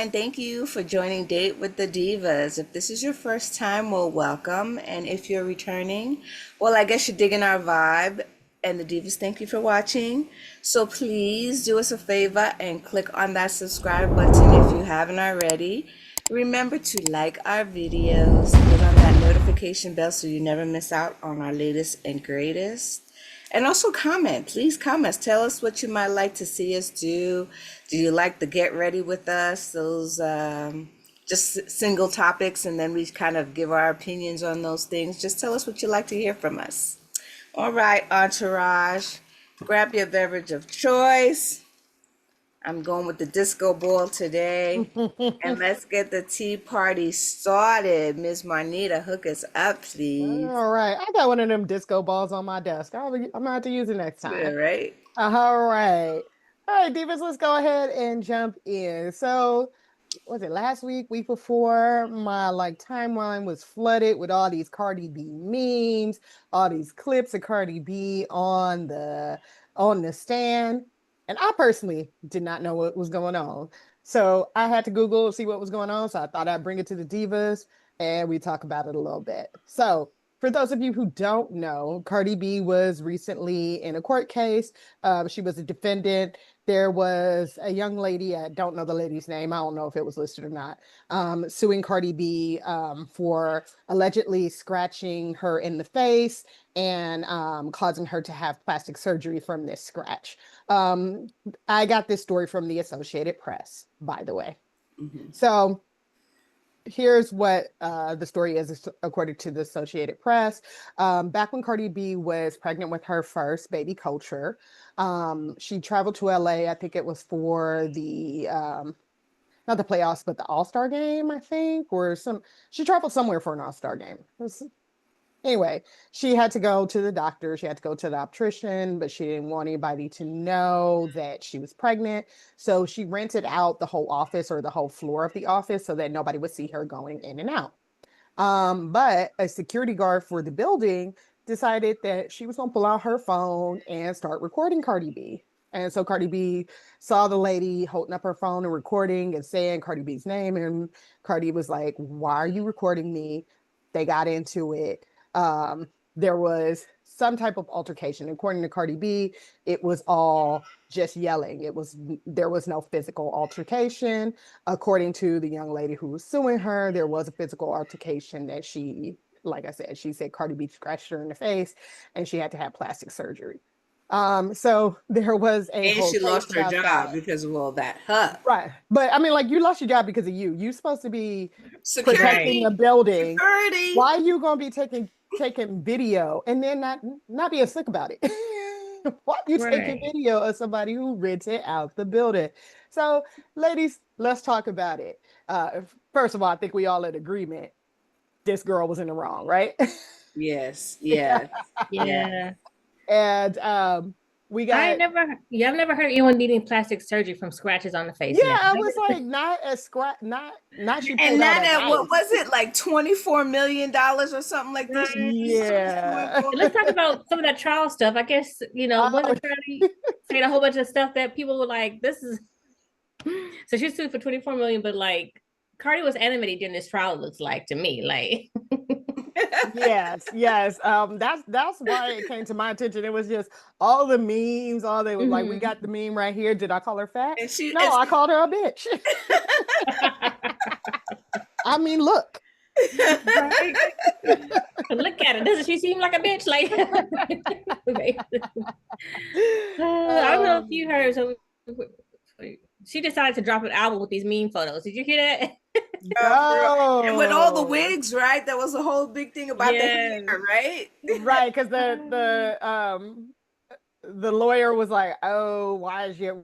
and thank you for joining Date with the Divas. If this is your first time, well, welcome. And if you're returning, well, I guess you're digging our vibe. And the Divas, thank you for watching. So please do us a favor and click on that subscribe button if you haven't already. Remember to like our videos, hit on that notification bell so you never miss out on our latest and greatest. And also comment, please comment. Tell us what you might like to see us do. Do you like the get ready with us? Those just single topics, and then we kind of give our opinions on those things. Just tell us what you like to hear from us. All right, entourage, grab your beverage of choice. I'm going with the disco ball today. And let's get the tea party started. Miss Marnita, hook us up, please. All right. I got one of them disco balls on my desk. I'm gonna have to use it next Yeah, time. right? All right. All right, Divas, let's go ahead and jump in. So, was it last week, week before? My timeline was flooded with all these Cardi B memes, all these clips of Cardi B on the stand. And I personally did not know what was going on. So I had to Google see what was going on. So I thought I'd bring it to the Divas and we talk about it a little bit. So for those of you who don't know, Cardi B was recently in a court case. She was a defendant. There was a young lady, I don't know the lady's name, I don't know if it was listed or not, suing Cardi B for allegedly scratching her in the face and causing her to have plastic surgery from this scratch. I got this story from the Associated Press, by the way. Mm-hmm. So here's what the story is according to the Associated Press. Back when Cardi B was pregnant with her first baby Culture, she traveled to LA. I think it was for the not the playoffs, but the All-Star game, I think, or she traveled somewhere for an All-Star game. Anyway, she had to go to the doctor. She had to go to the optician, but she didn't want anybody to know that she was pregnant. So she rented out the whole office or the whole floor of the office so that nobody would see her going in and out. But a security guard for the building decided that she was going to pull out her phone and start recording Cardi B. And so Cardi B saw the lady holding up her phone and recording and saying Cardi B's name. And Cardi was like, "Why are you recording me?" They got into it. There was some type of altercation. According to Cardi B, it was all just yelling. There was no physical altercation. According to the young lady who was suing her, there was a physical altercation that like I said, she said Cardi B scratched her in the face and she had to have plastic surgery. So there was a And whole she case lost her about job that. because of all that. Huh. Right. But I mean, you lost your job because of you. You're supposed to be protecting the Security. building. Security. Why are you gonna be taking video and then not being slick about it? Why are you taking Right. video of somebody who rented out the building? So, ladies, let's talk about it. First of all, I think we all in agreement. This girl was in the wrong, right? Yes, yes, yes. Yeah. And we got I've never heard of anyone needing plastic surgery from scratches on the face. yeah, Never. I was like, not a scratch, not she And pulled out not a at what knife. was it, like $24 million or something like this? Yeah. Let's talk about some of that trial stuff. I guess, Oh, wasn't Cardi saying a whole bunch of stuff that people were like, this is so she's sued for 24 million, but like Cardi was animated during this trial, it looks like to me. Like yes, yes. That's why it came to my attention. It was just all the memes, all they were like, we got the meme right here. Did I call her fat? and she No, I called her a bitch. I mean, look. right? Look at it. Doesn't she seem like a bitch? Like I don't know if you Um, heard so she decided to drop an album with these meme photos. Did you hear that? for real. And with all the no. wigs, right? That was the whole big thing about the Yeah. hair, right? Right, because the lawyer was like, "Oh,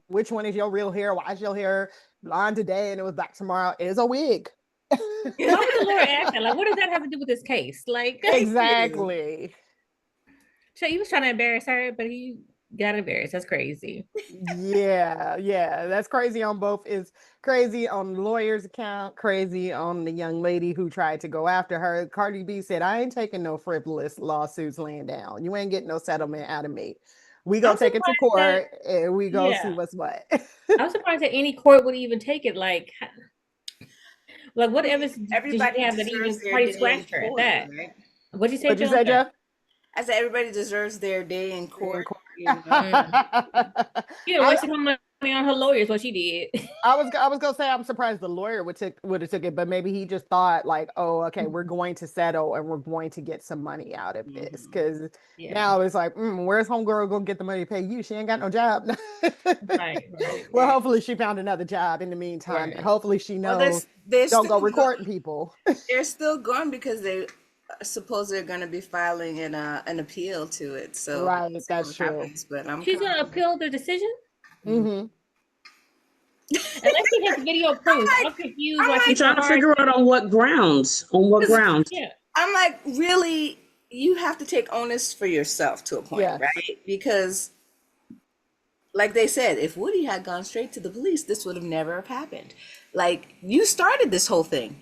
which one is your real hair? Why is your hair blonde today and it was black tomorrow?" It's a wig. Why would the lawyer ask that? Like, what does that have to do with this case? Like, Thank you. Exactly. so he was trying to embarrass her, but he got embarrassed. That's crazy. Yeah, yeah. That's crazy on both. Is crazy on the lawyer's account, crazy on the young lady who tried to go after her. Cardi B said, "I ain't taking no frivolous lawsuits laying down. You ain't getting no settlement out of me. We gonna I'm take it to surprised that, court and we go see yeah, what's what." I'm surprised that any court would even take it. Like, Like, what evidence did Everybody you have that even deserves their Cardi day in scratched her at court, that? right? What'd you say, What'd you Joe? say, Jeff? I said everybody deserves their day in court, you know. I, She done wasted her money on her lawyers, what she did. I was gonna say I'm surprised the lawyer would have took it, but maybe he just thought like, oh, okay, we're going to settle and we're going to get some money out of this. Because Yeah. now it's like, where's homegirl gonna get the money to pay you? She ain't got no job. Right. Well, hopefully she found another job in the meantime. Right. Hopefully she Well, knows they're don't go still recording people. they're still going because they suppose they're going to be filing an appeal to it. So Right, we'll see that's what true. happens. But I'm She's gonna appeal the decision? Mm-hmm. Unless she has video proof. I'm confused why I'm she's trying to figure out on what grounds. On what grounds? Yeah. I'm like, really, you have to take onus for yourself to a point, Yes. right? Because, like they said, if Woody had gone straight to the police, this would have never have happened. Like, you started this whole thing,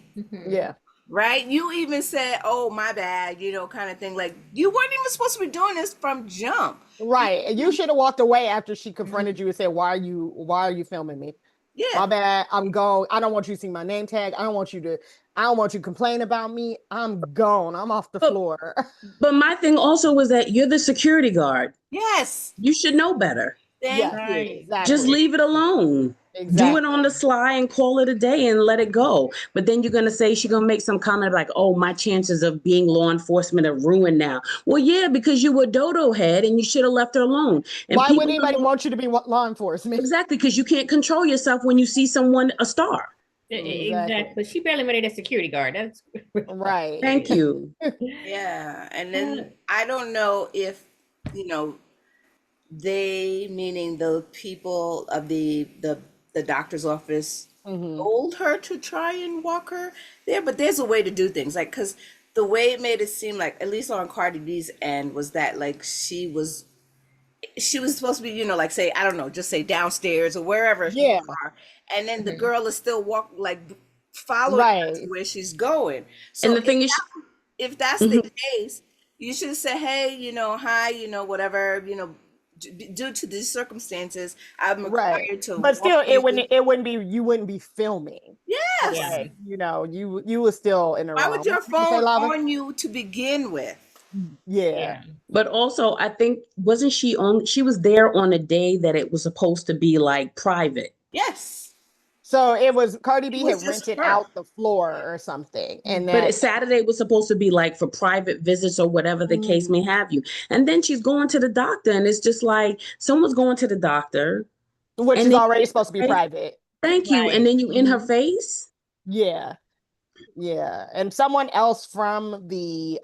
Yeah. right? You even said, "Oh, my bad," you know, kind of thing. Like, you weren't even supposed to be doing this from jump. Right. And you should have walked away after she confronted you and said, why are you filming me? Yeah. My bad. I'm gone. I don't want you to see my name tag. I don't want you to complain about me. I'm gone. I'm off the floor. But my thing also was that you're the security guard. Yes. You should know better. Thank Yeah, you. exactly. Just leave it alone. Exactly. Do it on the sly and call it a day and let it go. But then you're gonna say she's gonna make some comment like, "Oh, my chances of being law enforcement are ruined now." Well, yeah, because you were a dodo head and you should have left her alone. And Why would people anybody want you to be law enforcement? exactly because you can't control yourself when you see someone a star. Exactly. She barely made it a security guard. That's Right. Thank you. Yeah. And then I don't know if, you know, they, meaning the people of the doctor's office, told her to try and walk her there, but there's a way to do things, like, because the way it made it seem like, at least on Cardi B's end, was that like she was supposed to be, you know, like, say, I don't know, just say downstairs or wherever Yeah. you are, and then the girl is still following her Right. to where she's going. So And the thing is, if that's the case, you should say, "Hey, you know, hi, you know, whatever, you know, due to these circumstances, I'm required to." But still, walk you." it wouldn't be, you wouldn't be filming. Yes. Yeah. You know, you were still in the Why wrong. would your What did you say, phone Lava? on you to begin with? Yeah. but also I think wasn't she was there on a day that it was supposed to be like private. Yes. So it was Cardi B It was had just rented her. out the floor or something, and But that Saturday was supposed to be like for private visits or whatever the case may have you. And then she's going to the doctor, and it's just like someone's going to the doctor. which and is then- already supposed to be private. Thank you. Right. And then you in her face. Yeah. Yeah. And someone else from the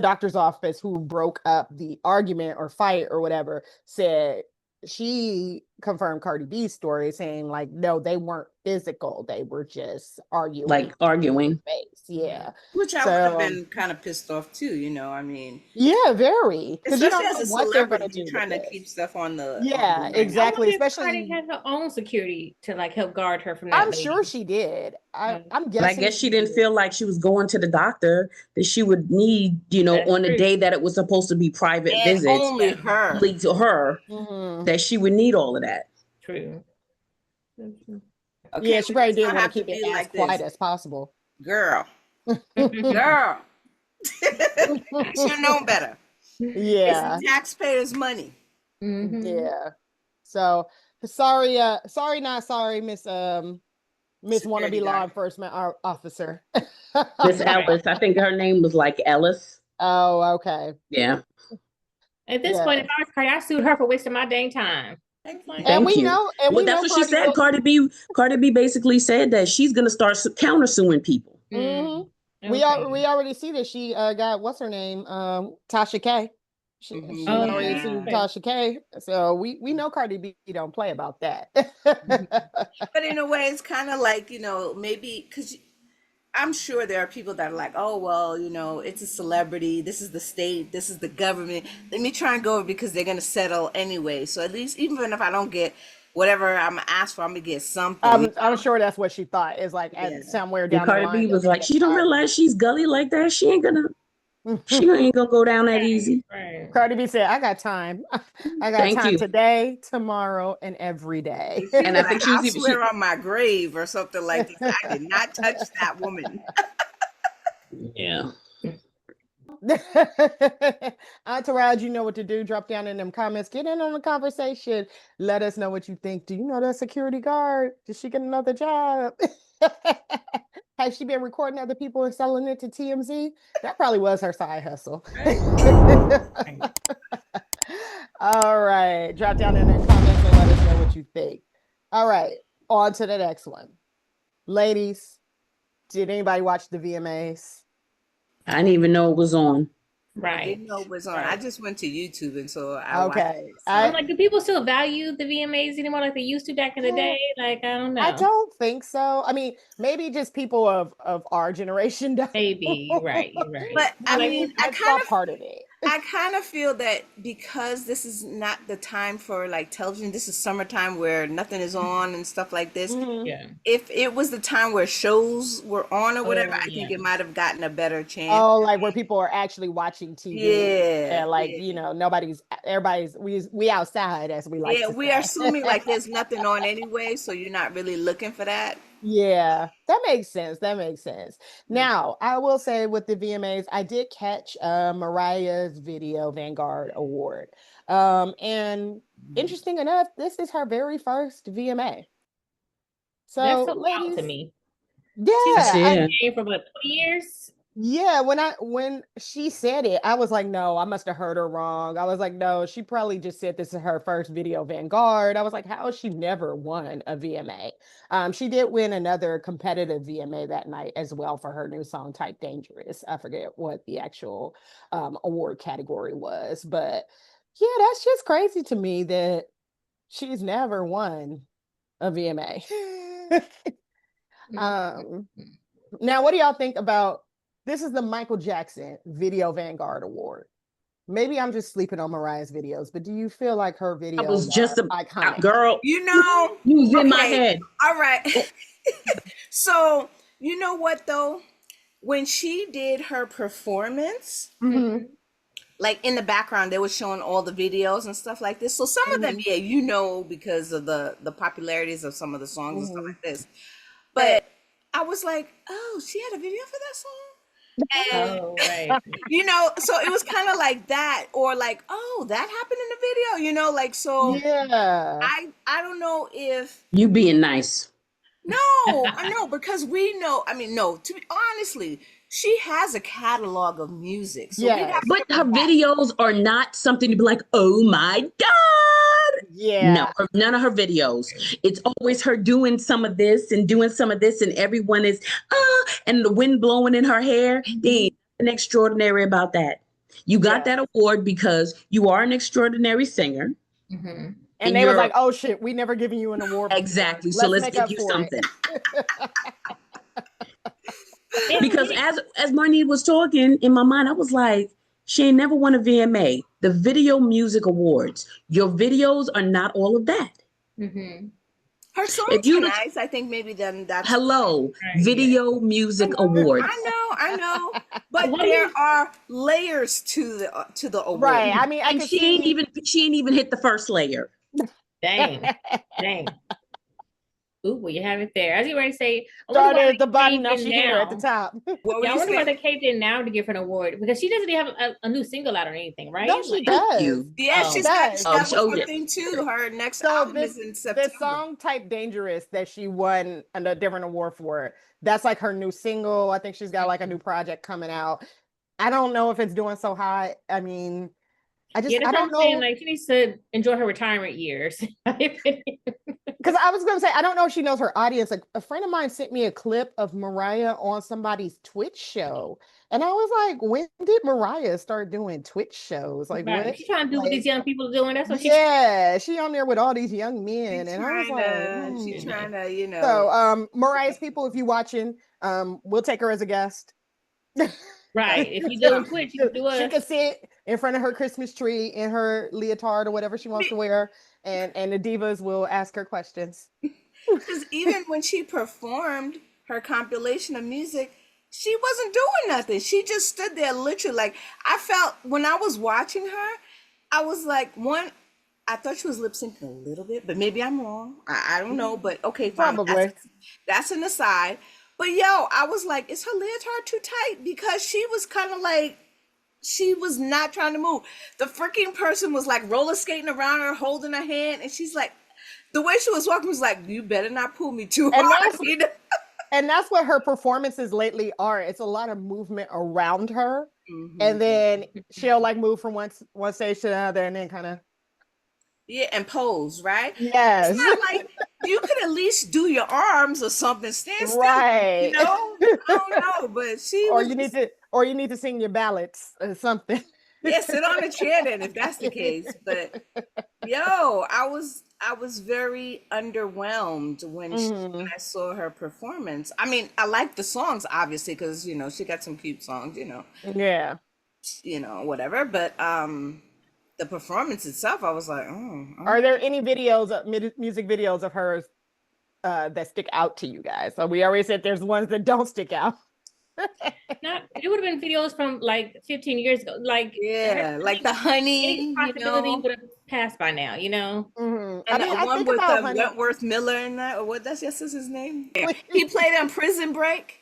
doctor's office who broke up the argument or fight or whatever said she confirmed Cardi B's story, saying like, no, they weren't physical. They were just arguing. Like arguing. Face. Yeah. Which I would have So- been kind of pissed off too, you know. I mean, Yeah, very. Because you especially don't as know a what they're gonna celebrity, do. trying to with keep this. stuff on the Yeah, on the- I exactly. wonder if Especially, Cardi had her own security to like help guard her from that. I'm lady. sure she did. I'm But guessing. I guess she didn't feel like she was going to the doctor that she would need, you know, That's on the true. day that it was supposed to be private and visits. only her. Lead to her Mhm. that she would need all of that. True. Okay, Yeah, she probably it's did gonna want have to keep be it as like quiet this. as possible. Girl, girl. Should have known better. Yeah, It's the taxpayers' money. Mhm. yeah. So sorry, not sorry, Miss wannabe Security law guard. enforcement officer. Miss Ellis, I think her name was like Ellis. Oh, okay. Yeah. At this Yeah. point, if I was Cardi, I sued her for wasting my dang time. Thank you. And Thank we you. know, and Well, we that's know what she said. will- Cardi B basically said that she's gonna start countersuing people. Mhm. Okay. We already see that she got, what's her name, Tasha K. She Mhm. Oh, already yeah. sued Tasha K. So we know Cardi B don't play about that. But in a way, it's kind of like, you know, maybe because I'm sure there are people that are like, oh, well, you know, it's a celebrity. This is the state. This is the government. Let me try and go because they're going to settle anyway. So at least, even if I don't get whatever I'm asked for, I'm going to get something. I'm sure that's what she thought, is like Yeah. at somewhere And down the Cardi line. B was like, she don't realize she's gully like that. She ain't gonna. She ain't gonna go down that easy. Right. Cardi B said, I got time. I got Thank time you. today, tomorrow, and every day. She's And I like, think she was I'll even swear on my grave or something like this. I did not touch that woman. yeah. Entourage, you know what to do. Drop down in them comments. Get in on the conversation. Let us know what you think. Do you know that security guard? Did she get another job? Has she been recording other people and selling it to TMZ? That probably was her side hustle. All right. Drop down in the comments and let us know what you think. All right. On to the next one. Ladies, did anybody watch the VMAs? I didn't even know it was on. I Right. didn't know it was on. I Right. just went to YouTube and so I watched Okay. it. I'm So. like, do people still value the VMAs anymore like they used to back in the day? Like, I don't know. I don't think so. I mean, maybe just people of our generation don't. Maybe, right, you're right. But I Like, mean, That's all part of it. I kind of feel that because this is not the time for like television, this is summertime where nothing is on and stuff like this. Mhm. yeah. If it was the time where shows were on or whatever, Oh, I think yeah. it might have gotten a better chance. Oh, like where people are actually watching TV. Yeah, And like, yeah. you know, everybody's we outside, as we like Yeah, to we say. are assuming like there's nothing on anyway, so you're not really looking for that. Yeah, that makes sense. That makes sense. Now, I will say with the VMAs, I did catch Mariah's Video Vanguard Award. And interesting enough, this is her very first VMA. That's So, so wild to ladies, me. yeah, Yeah. Game for what, 20 years? yeah, when she said it, I was like, no, I must have heard her wrong. I was like, no, she probably just said this is her first Video Vanguard. I was like, how has she never won a VMA? She did win another competitive VMA that night as well for her new song Type Dangerous. I forget what the actual award category was, but yeah, that's just crazy to me that she's never won a VMA. um Now, what do y'all think about this? Is the Michael Jackson Video Vanguard Award. Maybe I'm just sleeping on Mariah's videos, but do you feel like her I videos was just are a iconic? girl. You know, You was in my okay, head. all right. So, you know what though? When she did her performance, Mhm, like in the background they were showing all the videos and stuff like this, so some of them, mhm, yeah, you know, because of the popularities of some of the songs and stuff mhm. like this, but I was like, oh, she had a video for that song, and Oh, right. you know, so it was kind of like that, or like, oh, that happened in the video, you know, like, so Yeah. I don't know if, You being nice. no, I know, because we know, I mean, no, to be honestly, she has a catalog of music, so we'd have Yes. to But go her back. videos are not something to be like, oh my God. No, Yeah. none of her videos. It's always her doing some of this and doing some of this, and everyone is, and the wind blowing in her hair. There ain't nothing extraordinary about that. You got Yeah. that award because you are an extraordinary singer, Mhm. And and they was you're like, oh shit, we never given you an award before. exactly. So Let's let's make give up you for it. something. And Because as Marnie was talking in my mind, I was like, she ain't never won a VMA. The Video Music Awards. Your videos are not all of that. mhm. Her If songs you are look, nice. I think maybe then that's. hello, Right, yeah. Video Music Awards. I know, but What do there you are layers to the award. Right. I mean, I And could she ain't see. even hit the first layer. dang, dang. Ooh, well, you have it there. As you were to say, I wonder why Started at the they bottom, caved now in she here at the now. top. What were Yeah, I you wonder why saying? they caved in now to give her an award because she doesn't even have a new single out or anything, right? No, she Like, Thank does. you. Yeah, oh, she's got. Does. That was Oh one yeah. thing too. Her next So album this is in this September. song Type Dangerous that she won a different award for, that's like her new single. I think she's got like a new project coming out. I don't know if it's doing so hot. I mean, yeah, I that's what I'm don't saying. know, Like, she needs to enjoy her retirement years. because I was gonna say I don't know if she knows her audience. Like a friend of mine sent me a clip of Mariah on somebody's Twitch show, and I was like, when did Mariah start doing Twitch shows? Like Right. what? She's trying to do what these Like young people are doing. That's what she's yeah, she on there with all these young men, She's and I was trying like, to. She's trying to. You know. So, Mariah's people, if you watching, we'll take her as a guest. right. If you do Twitch, you can do She a could sit in front of her Christmas tree in her leotard or whatever she wants to wear, and the divas will ask her questions. Because even when she performed her compilation of music, she wasn't doing nothing. She just stood there literally like I felt when I was watching her, I was like I thought she was lip syncing a little bit, but maybe I'm wrong. I don't know, but okay, fine. Probably. That's an aside. But yo, I was like, is her leotard too tight? Because she was kind of like she was not trying to move. The freaking person was like roller skating around her, holding her hand, and she's like, the way she was walking was like, you better not pull me too And hard. that's and that's what her performances lately are. It's a lot of movement around her, and then she'll like move from one stage to another, and then kind of Yeah, and pose, right? It's yes, not like you could at least do your arms or something. Stand still, right. you know? I don't know, but she Or was you need just, to, or you need to sing your ballads or something. yeah, sit on a chair then if that's the case. But yo, I was very underwhelmed when Mhm. I saw her performance. I mean, I like the songs obviously because she got some cute songs, Yeah. whatever. But the performance itself, I was like, oh, Are there any videos, music videos of hers that stick out to you guys? So we already said there's ones that don't stick out. It would have been videos from like 15 years ago. Like yeah, like the honey, any possibility would have passed by now, Mhm. and I mean, the I one think with about Honey. Wentworth Miller in that, or what? That's your sister's name. Yeah. He played on Prison Break.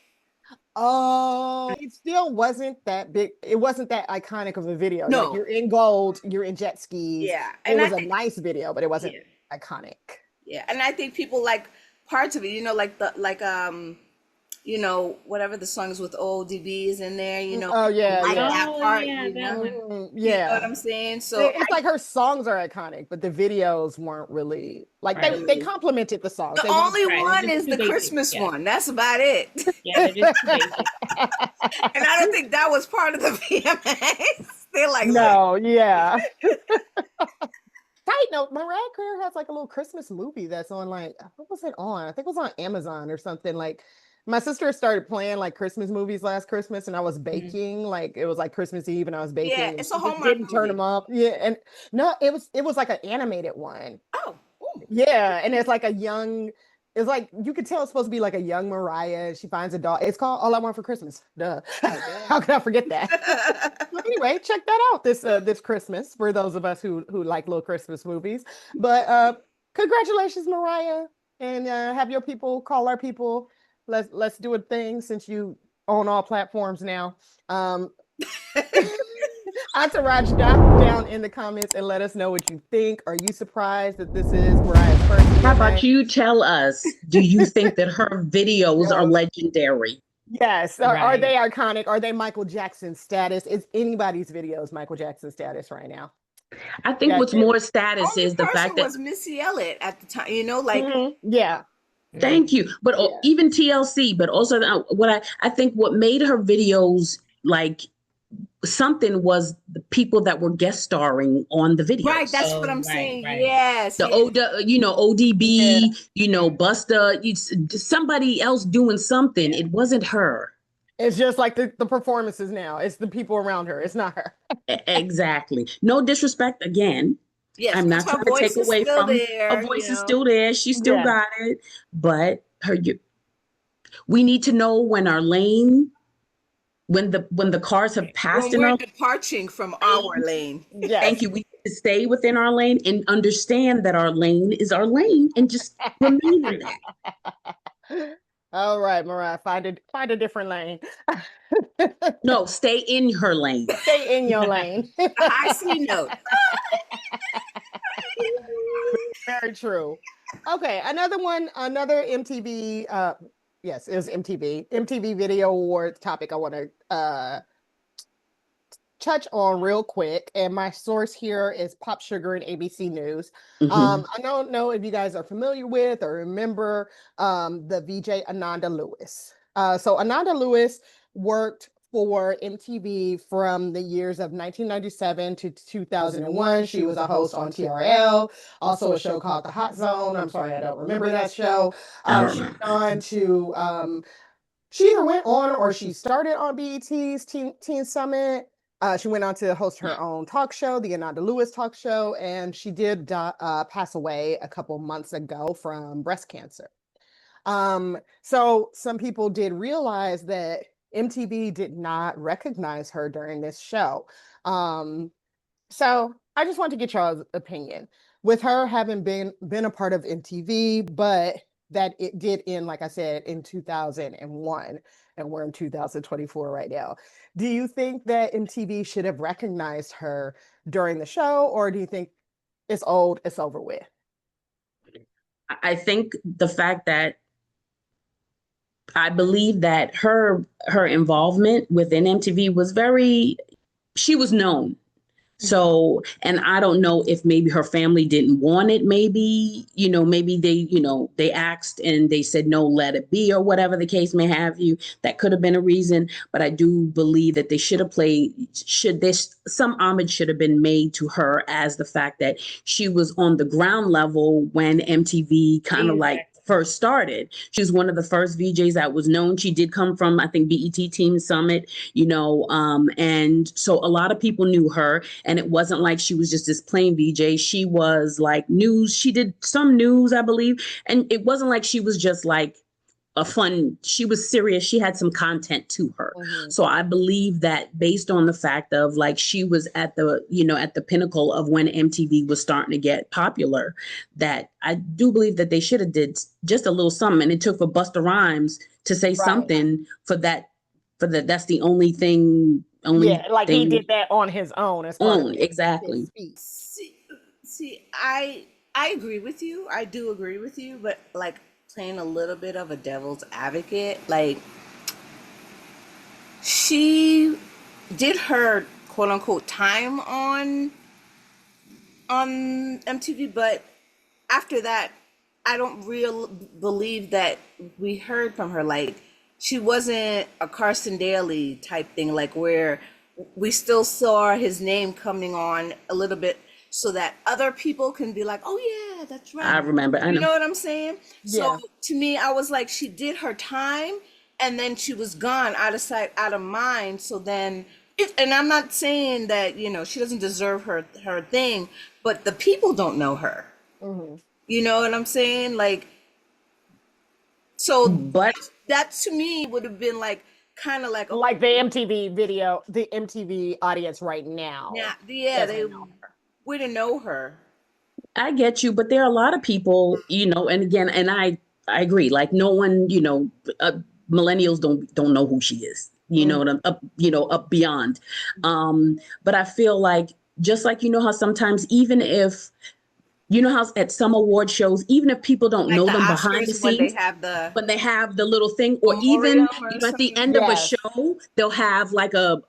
Oh, it still wasn't that big. It wasn't that iconic of a video. Like No, you're in gold, you're in jet skis. yeah, It and I was a think nice video, but it wasn't yeah, iconic. yeah, and I think people like parts of it. Like whatever the songs with old DBs in there. Oh People yeah, like yeah. that Oh part. yeah, that one. You know what Yeah. I'm saying? So It's like her songs are iconic, but the videos weren't really like Right. they complemented the songs. the They weren't only Right. one They're is just too the basic. Christmas Yeah. one. That's about it. Yeah, they're just too basic. And I don't think that was part of the VMAs. They're like, look, No, yeah. Side note, Mariah Carey has like a little Christmas movie that's on like what was it on? I think it was on Amazon or something. Like my sister started playing like Christmas movies last Christmas, and I was baking. Like it was like Christmas Eve, and I was yeah, baking, and it's a she just Hallmark didn't turn them movie. up. Yeah, and no, it was like an animated one. Oh, ooh. Yeah, and it's like a young. It's like you could tell it's supposed to be like a young Mariah. She finds a dog. It's called All I Want for Christmas. Duh. How could I forget that? Well, anyway, check that out this Christmas for those of us who like little Christmas movies. But congratulations, Mariah, and have your people call our people. Let's do a thing since you own all platforms now. Entourage, drop down in the comments and let us know what you think. Are you surprised that this is Mariah's first How VMA? about you tell us, do you think that her videos are legendary? Yes. Are Right. they iconic? Are they Michael Jackson status? Is anybody's videos Michael Jackson status right now? I think Yeah, what's Tim. more status Only is the person fact that was Missy Elliott at the time. Like Yeah. thank you, but Yeah. even TLC, but also what I think what made her videos like something was the people that were guest starring on the videos. right, that's what I'm right, saying. right. Yes, The yes. ODB, Yeah. Busta, somebody else doing something. It wasn't her. It's just like the performances now. It's the people around her. It's not her. Exactly. No disrespect again. Yes, I'm because not her trying to take voice is away still from her there, voice is still there. She still Yeah. got it. But we need to know when our lane, when the cars have passed when in we're our departing from our lane. Yes. thank you. We need to stay within our lane and understand that our lane is our lane and just remain in that. All right, Mariah, find a different lane. No, stay in her lane. Stay in your lane. The high C note. Very true. Okay, another MTV. Yes, it was MTV Video Awards topic I want to touch on real quick, and my source here is Pop Sugar and ABC News. Mhm. I don't know if you guys are familiar with or remember the VJ Ananda Lewis. So Ananda Lewis worked for MTV from the years of 1997 to 2001. She was a host on TRL, also a show called The Hot Zone. I'm sorry, I don't remember that show. She went on to she either went on or she started on BET's Teen Summit. She went on to host her own talk show, the Ananda Lewis Talk Show, and she did pass away a couple months ago from breast cancer. So some people did realize that MTV did not recognize her during this show. So I just want to get y'all's opinion. With her having been a part of MTV, but that it did end, like I said, in 2001, and we're in 2024 right now. Do you think that MTV should have recognized her during the show, or do you think it's old, it's over with? I think the fact that I believe that her involvement within MTV was she was known. So, and I don't know if maybe her family didn't want it. Maybe, maybe they asked and they said, no, let it be, or whatever the case may have you. That could have been a reason. But I do believe that they should have some homage should have been made to her, as the fact that she was on the ground level when MTV kind of like first started. She was one of the first VJs that was known. She did come from, I think, BET Team Summit, and so a lot of people knew her, and it wasn't like she was just this plain VJ. She was like news. She did some news, I believe. And it wasn't like she was just like she was serious. She had some content to her. Mm-hmm. So I believe that, based on the fact of like she was at the pinnacle of when MTV was starting to get popular, that I do believe that they should have did just a little something. And it took for Busta Rhymes to say something for that. That's the only thing. He did that on his own. Exactly. See, I agree with you. I do agree with you, but like, playing a little bit of a devil's advocate, like, she did her quote unquote time on MTV, but after that, I don't believe that we heard from her. Like, she wasn't a Carson Daly type thing, like where we still saw his name coming on a little bit, so that other people can be like, oh yeah, that's right. I remember. I know. You know what I'm saying? Yeah. So to me, I was like, she did her time and then she was gone, out of sight, out of mind. So then, and I'm not saying that, she doesn't deserve her thing, but the people don't know her. Mm-hmm. You know what I'm saying? Like, so but that to me would have been like, kind of like the MTV video, the MTV audience right now. Yeah, they wouldn't know her. I get you, but there are a lot of people, and again, and I agree. Like, no one, millennials don't know who she is. Up beyond. But I feel like, just like how sometimes, even if how at some award shows, even if people don't know them behind the scenes, when they have the little thing, or even at the end of a show, they'll have like a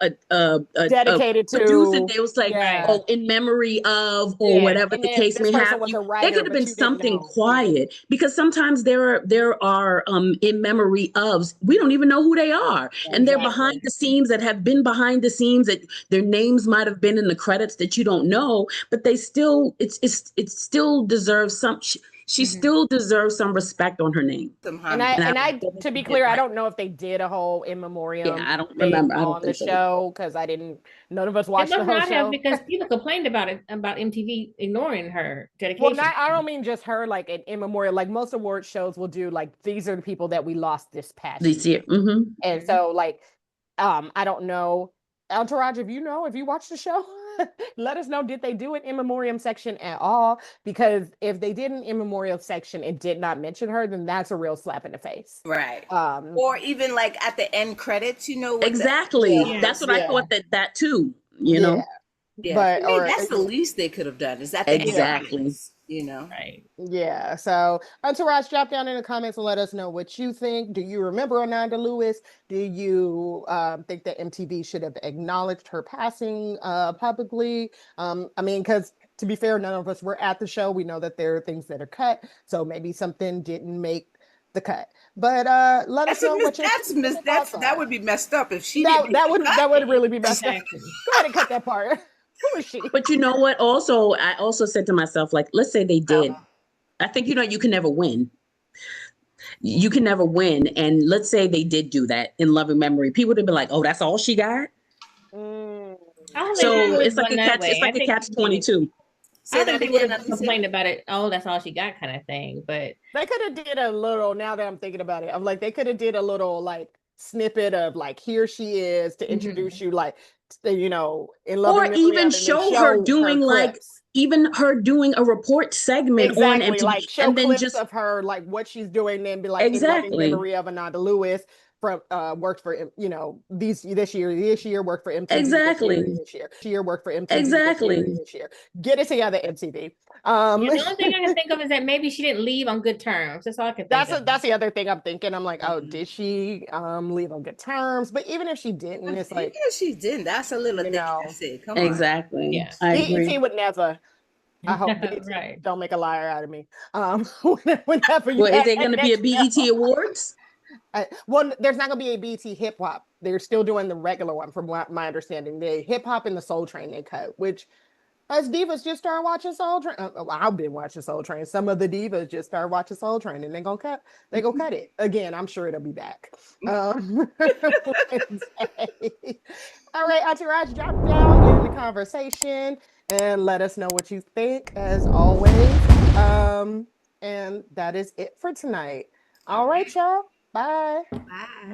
dedicated to producer. They was like, oh, in memory of, or whatever the case may have. There could have been something quiet, because sometimes there are in memory ofs, we don't even know who they are, and they're behind the scenes, that have been behind the scenes, that their names might have been in the credits that you don't know, but they still still deserves some. She still deserves some respect on her name. And I to be clear, I don't know if they did a whole in memoriam. Yeah, I don't remember. on the show, because none of us watched the whole show. Because people complained about MTV ignoring her dedication. Well, I don't mean just her, like an in memoriam. Like, most award shows will do, like, these are the people that we lost this past year. Mm-hmm. And so, like, I don't know. Entourage, if you watched the show, let us know, did they do an in memoriam section at all? Because if they did an in memoriam section and did not mention her, then that's a real slap in the face. Right. Or even like at the end credits, Exactly. That's what I thought that too, Yeah. But that's the least they could have done, is that exactly. Right. Yeah. So, Entourage, drop down in the comments and let us know what you think. Do you remember Ananda Lewis? Do you think that MTV should have acknowledged her passing publicly? Because, to be fair, none of us were at the show. We know that there are things that are cut, so maybe something didn't make the cut. But let us know what that would be messed up if she did. That would really be messed up. Go ahead and cut that part. Who is she? But you know what? Also, I also said to myself, like, let's say they did. I think, you can never win. You can never win. And let's say they did do that in loving memory. People would have been like, oh, that's all she got? So it's like a catch-22. I think people would have complained about it. Oh, that's all she got, kind of thing. But they could have did a little. Now that I'm thinking about it, I'm like, they could have did a little, like, snippet of like, here she is to introduce you, like, you know, in Or loving memory even of, and then show her doing like clips. even her doing a report segment on Exactly, MTV, like show and then clips just of her, like what she's doing, then be like, in loving exactly, memory of Ananda Lewis from worked for, you know, this year worked for MTV, exactly, this year worked for MTV, exactly. this year. Get it together, MTV. Yeah, the only thing I can think of is that maybe she didn't leave on good terms. That's all I can think of. That's the other thing I'm thinking. I'm like, oh, did she leave on good terms? But even if she didn't, it's Even like, if she didn't, that's a little you thick know, acid. Come on. Exactly. Yeah. I BET agree. would never. I hope BET Right. don't make a liar out of me. Whenever you Well, is have there going to be a next BET show. Awards? Well, there's not gonna be a BT hip hop. They're still doing the regular one, from what my understanding. The hip hop and the Soul Train they cut, which us divas just started watching Soul Train. I've been watching Soul Train. Some of the divas just started watching Soul Train, and they're gonna cut. They gonna cut it again. I'm sure it'll be back. Wednesday. All right, Auntie Raj, drop down in the conversation and let us know what you think, as always. And that is it for tonight. All right, y'all. Bye. Bye.